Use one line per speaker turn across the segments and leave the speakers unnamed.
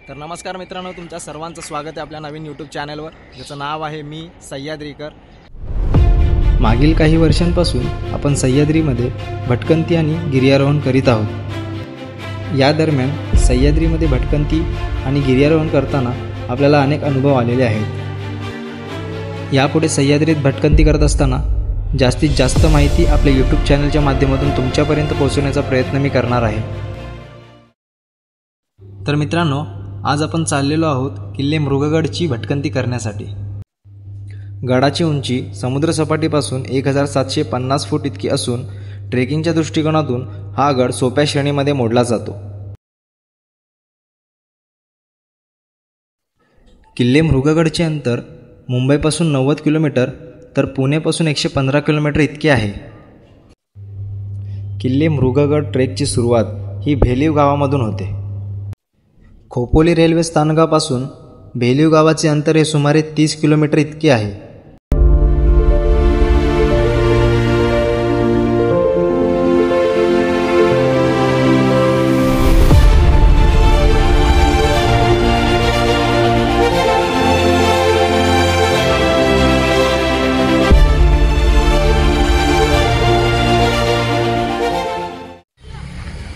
तर नमस्कार मित्रांनो, तुमच्या सर्वांचं स्वागत आहे आपल्या नवीन यूट्यूब चॅनलवर, ज्याचं नाव आहे मी सह्याद्रीकर।
मागील काही वर्षांपासून आपण सह्याद्रीमध्ये भटकंती आणि गिर्यारोहण करीत आहोत। या दरम्यान सह्याद्रीमध्ये भटकंती आणि गिर्यारोहण करताना आपल्याला अनेक अनुभव आलेले आहेत। यापुढे सह्याद्रीत भटकंती करत असताना जास्तीत जास्त माहिती आपल्या यूट्यूब चॅनलच्या माध्यमातून तुमच्यापर्यंत पोहोचवण्याचा प्रयत्न मी करणार आहे। तर मित्रांनो, आज आपण चाललेलो आहोत किल्ले मृगगडची भटकंती करण्यासाठी। गडाची उंची समुद्रसपाटीपासून 1750 फूट इतकी असून ट्रेकिंगच्या दृष्टिकोनातून हा गड सोप्या श्रेणीमध्ये मोडला जातो। किल्ले मृगगडचे अंतर मुंबईपासून 90 किलोमीटर तर पुणेपासून 115 किलोमीटर इतके आहे। किल्ले मृगगड ट्रेकची सुरुवात ही भेलीव गावामधून होते। खोपोली रेल्वे स्थानकापासून भेलीव गावाचे अंतर हे सुमारे 30 किलोमीटर इतके आहे।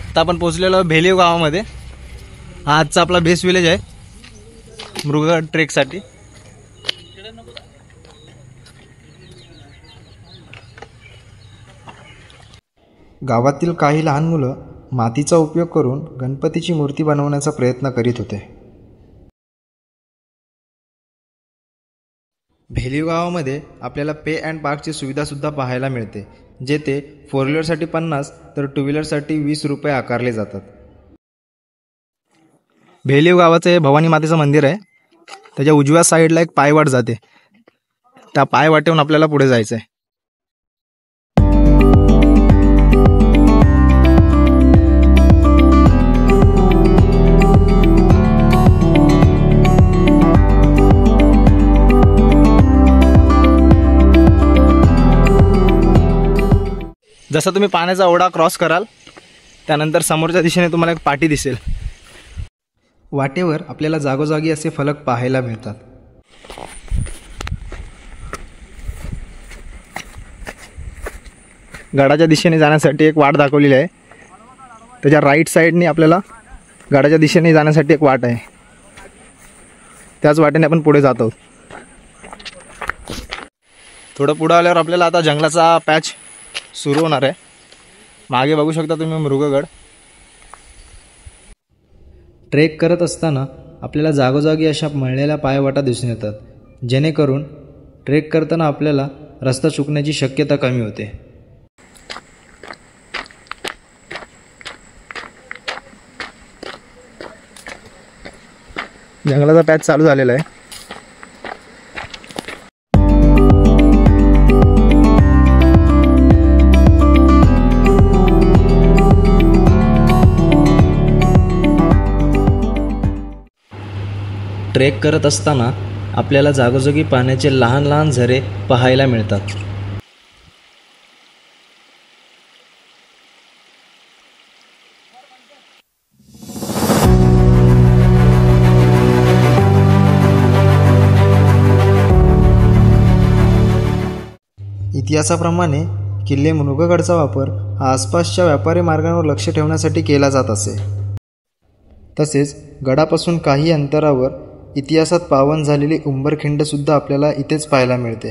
आता आपण पोहोचलेलो भेलीव गावामध्ये। हा आजचा आपला बेस विलेज आहे मृगगड ट्रेकसाठी।
गावातील काही लहान मुलं मातीचा उपयोग करून गणपतीची मूर्ती बनवण्याचा प्रयत्न करीत होते। भेलीव गावामध्ये आपल्याला पे अँड पार्कची सुविधासुद्धा पाहायला मिळते, जेथे 4 व्हीलरसाठी 50 तर 2 व्हीलरसाठी 20 रुपये आकारले जातात।
भेलीव गावाचं हे भवानी मातेचं मंदिर आहे। त्याच्या उजव्या साईडला एक पायवाट जाते, त्या पायवाटेहून आपल्याला पुढे जायचं आहे। जसं तुम्ही पाण्याचा ओढा क्रॉस कराल त्यानंतर समोरच्या दिशेने तुम्हाला एक पाटी दिसेल।
वाटेवर आपल्याला जागोजागी असे फलक पाहायला मिळतात।
गडाच्या दिशेने जाण्यासाठी एक वाट दाखवलेली आहे। त्याच्या राईट साईडने आपल्याला गडाच्या दिशेने जाण्यासाठी एक वाट आहे, त्याच वाटेने आपण पुढे जात आहोत। थोडं पुढे आल्यावर आपल्याला आता जंगलाचा पॅच सुरू होणार आहे। मागे बघू शकता तुम्ही मृगगड।
ट्रेक करत असताना आपल्याला जागोजागी अशा मळलेल्या पायवाटा दिसून येतात, जेणेकरून ट्रेक करताना आपल्याला रस्ता चुकण्याची शक्यता कमी होते।
जंगलाचा पॅच चालू झालेला आहे।
ट्रेक करत असताना आपल्याला जागोजागी पाण्याचे लहान लहान झरे पाहायला मिळतात। इतिहासाप्रमाणे किल्ले मृगगडचा वापर हा आसपासच्या व्यापारी मार्गांवर लक्ष ठेवण्यासाठी केला जात असे। तसेच गडापासून काही अंतरावर इतिहासात पावन झालेली उंबरखिंडसुद्धा आपल्याला इथेच पाहायला मिळते।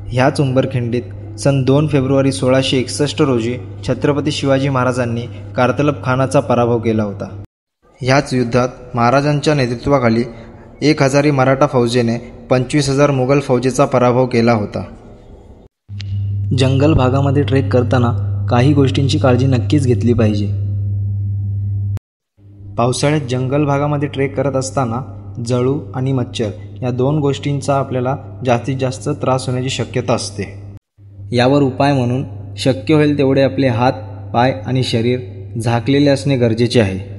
ह्याच उंबरखिंडीत सन 2 फेब्रुवारी 1661 रोजी छत्रपती शिवाजी महाराजांनी कारतलब खानाचा पराभव केला होता। ह्याच युद्धात महाराजांच्या नेतृत्वाखाली 1000 मराठा फौजेने 25,000 मुघल फौजेचा पराभव केला होता। जंगल भागामध्ये ट्रेक करताना काही गोष्टींची काळजी नक्कीच घेतली पाहिजे। पावसाळ्यात जंगल भागामध्ये ट्रेक करत असताना जळू आणि मच्छर या 2 गोष्टींचा आपल्याला जास्तीत जास्त त्रास होण्याची शक्यता असते। यावर उपाय म्हणून शक्य होईल तेवढे आपले हात, पाय आणि शरीर झाकलेले असणे गरजेचे आहे।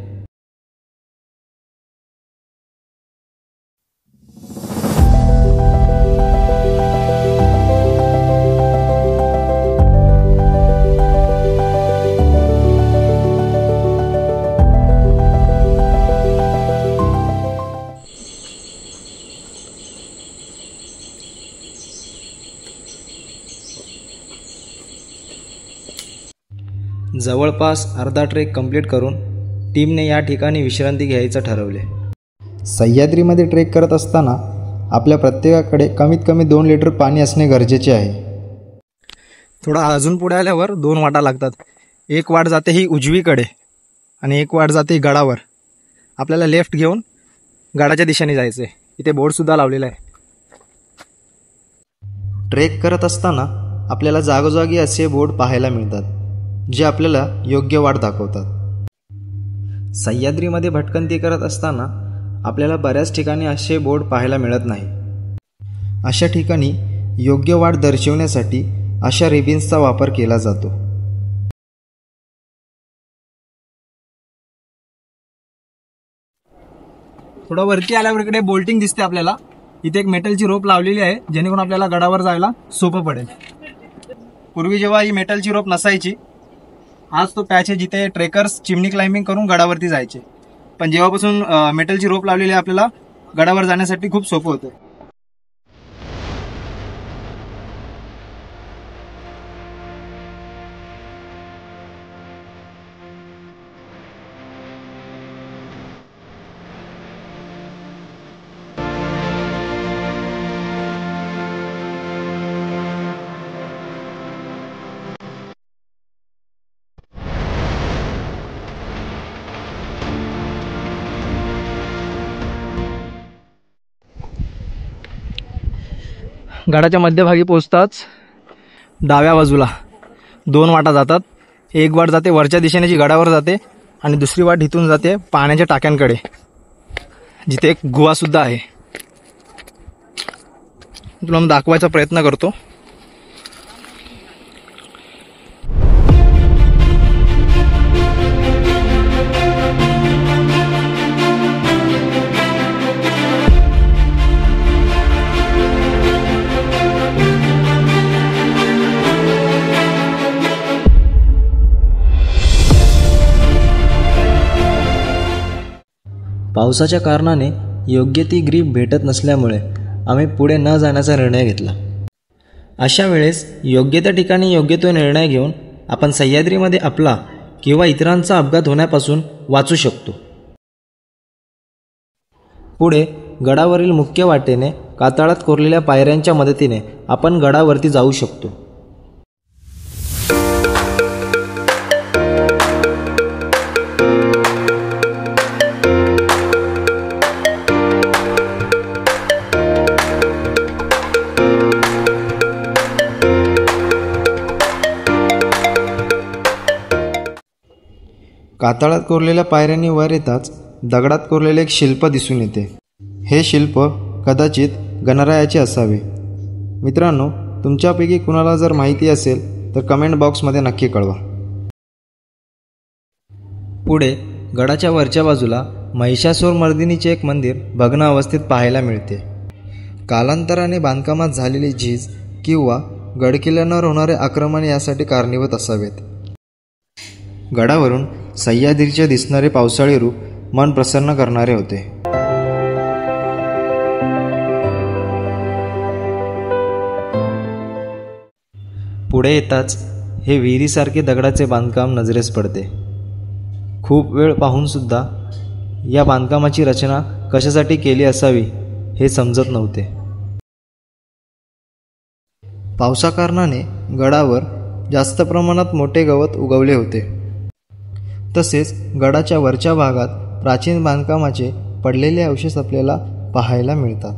जवळपास अर्धा ट्रेक कंप्लीट करून टीमने या ठिकाणी विश्रांती घ्यायचं ठरवले. सह्याद्रीमध्ये ट्रेक करत असताना आपल्या प्रत्येकाकडे कमीत कमी 2 लिटर पाणी असणे गरजेचे आहे.
थोडा अजून पुढे आल्यावर 2 वाटा लागतात. एक वाट जाते ही उजवीकडे आणि एक वाट जाते गडावर. आपल्याला लेफ्ट घेऊन गडाच्या दिशेने जायचं आहे. इथे बोर्डसुद्धा लावलेला आहे.
ट्रेक करत असताना आपल्याला जागोजागी असे बोर्ड पाहायला मिळतात जे आपल्याला योग्य वाट दाखवतात. सह्याद्रीमध्ये भटकंती करत असताना आपल्याला बऱ्याच ठिकाणी असे बोर्ड पाहायला मिळत नाही. अशा ठिकाणी योग्य वाट दर्शवण्यासाठी अशा रिबिन्सचा वापर केला जातो.
थोडं वरती आल्यावर इकडे बोल्टिंग दिसते आपल्याला. इथे एक मेटलची रोप लावलेली आहे जेणेकरून आपल्याला गडावर जायला सोपं पडेल. पूर्वी जेव्हा ही मेटलची रोप नसायची, आज तो पॅच आहे जिथे ट्रेकर्स चिमणी क्लाइम्बिंग करून गडावरती जायचे. पण जेव्हापासून मेटलची रोप लावलेली आहे आपल्याला गडावर जाण्यासाठी खूप सोपं होतं. गडाच्या मध्यभागी पोहोचताच डाव्या बाजूला 2 वाटा जातात. एक वाट जाते वरच्या दिशेने जी गडावर जाते आणि दुसरी वाट इथून जाते पाण्याच्या टाक्यांकडे जिथे एक गुहासुद्धा आहे. तुला मी दाखवायचा प्रयत्न करतो.
पावसाच्या कारणाने योग्य ती ग्रीप भेटत नसल्यामुळे आम्ही पुढे न जाण्याचा निर्णय घेतला. अशा वेळेस योग्य त्या ठिकाणी योग्य तो निर्णय घेऊन आपण सह्याद्रीमध्ये आपला किंवा इतरांचा अपघात होण्यापासून वाचू शकतो. पुढे गडावरील मुख्य वाटेने कातळात कोरलेल्या पायऱ्यांच्या मदतीने आपण गडावरती जाऊ शकतो. कातळात कोरलेल्या पायऱ्यांनी वर येताच दगडात कोरलेले एक शिल्प दिसून येते. हे शिल्प कदाचित गणरायाचे असावे. मित्रांनो, तुमच्यापैकी कुणाला जर माहिती असेल तर कमेंट बॉक्समध्ये नक्की कळवा. पुढे गडाच्या वरच्या बाजूला महिषासूर मर्दिनीचे एक मंदिर भग्न अवस्थेत पाहायला मिळते. कालांतराने बांधकामात झालेली झीज किंवा गडकिल्ल्यांवर होणारे आक्रमण यासाठी कारणीभूत असावेत. गडावरून सह्याद्रीचे दिसणारे पावसाळी रूप मन प्रसन्न करणारे होते. पुढे येताच हे विहिरीसारखे दगडाचे बांधकाम नजरेस पडते. खूप वेळ पाहूनसुद्धा या बांधकामाची रचना कशासाठी केली असावी हे समजत नव्हते. पावसाकारणाने गडावर जास्त प्रमाणात मोठे गवत उगवले होते. तसेच गडाच्या वरच्या भागात प्राचीन बांधकामाचे पडलेले अवशेष आपल्याला पाहायला मिळतात.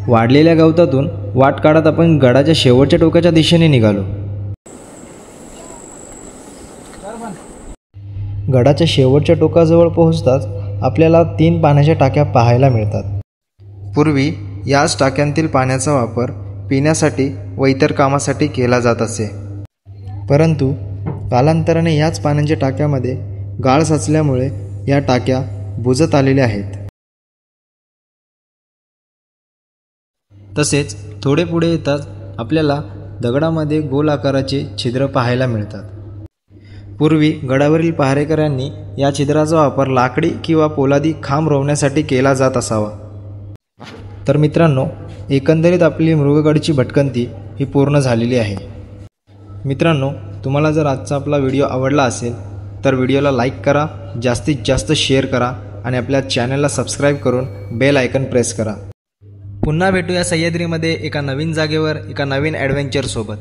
वाढलेल्या गवतातून वाट काढत आपण गडाच्या शेवटच्या टोकाच्या दिशेने निघालो. गडाच्या शेवटच्या टोकाजवळ पोहोचताच आपल्याला 3 पाण्याच्या टाक्या पाहायला मिळतात. पूर्वी याच टाक्यांतील पाण्याचा वापर पिण्यासाठी व इतर कामासाठी केला जात असे. परंतु कालांतराने याच पाण्याच्या टाक्यामध्ये गाळ साचल्यामुळे या टाक्या बुजत आलेल्या आहेत. तसेच थोडे पुढे येताच आपल्याला दगडामध्ये गोल आकाराचे छिद्र पाहायला मिळतात. पूर्वी गडावरील पहारेकऱ्यांनी या छिद्राचा वापर लाकडी किंवा पोलादी खांब रोवण्यासाठी केला जात असावा. तर मित्रांनो, एकंदरीत आपली मृगगडची भटकंती ही पूर्ण झालेली आहे. मित्रांनो, तुम्हाला जर आजचा आपला व्हिडिओ आवडला असेल तर व्हिडिओला लाईक करा, जास्तीत जास्त शेअर करा आणि आपल्या चॅनलला सबस्क्राईब करून बेल आयकन प्रेस करा. पुन्हा भेटूया सह्याद्रीमध्ये एका नवीन जागेवर एका नवीन ॲडव्हेंचरसोबत.